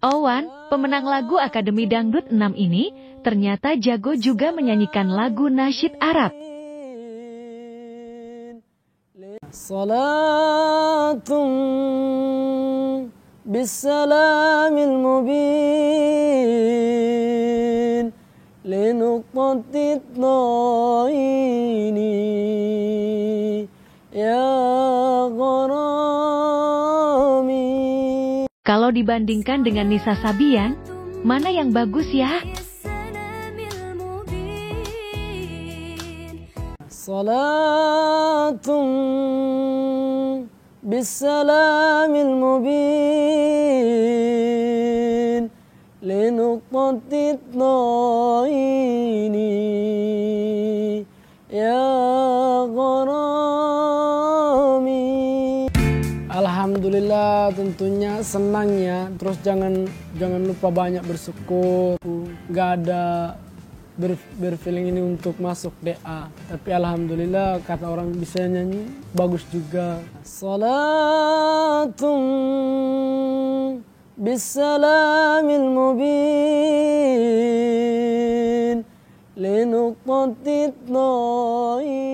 Owan, pemenang lagu Akademi Dangdut 6 ini, ternyata jago juga menyanyikan lagu nasyid Arab. Salatum bisalamil mubin linuqtatit naini ya gharami. Kalau dibandingkan dengan Nisa Sabian, mana yang bagus ya? Salatum bisalamil mubin linuqtatit naini ya gharami. Alhamdulillah, tentunya senang ya. Terus jangan lupa banyak bersyukur. Gak ada berfeeling ini untuk masuk DA. Tapi alhamdulillah kata orang bisa nyanyi bagus juga. Salatum bisalamil mubin linuqtatit naini.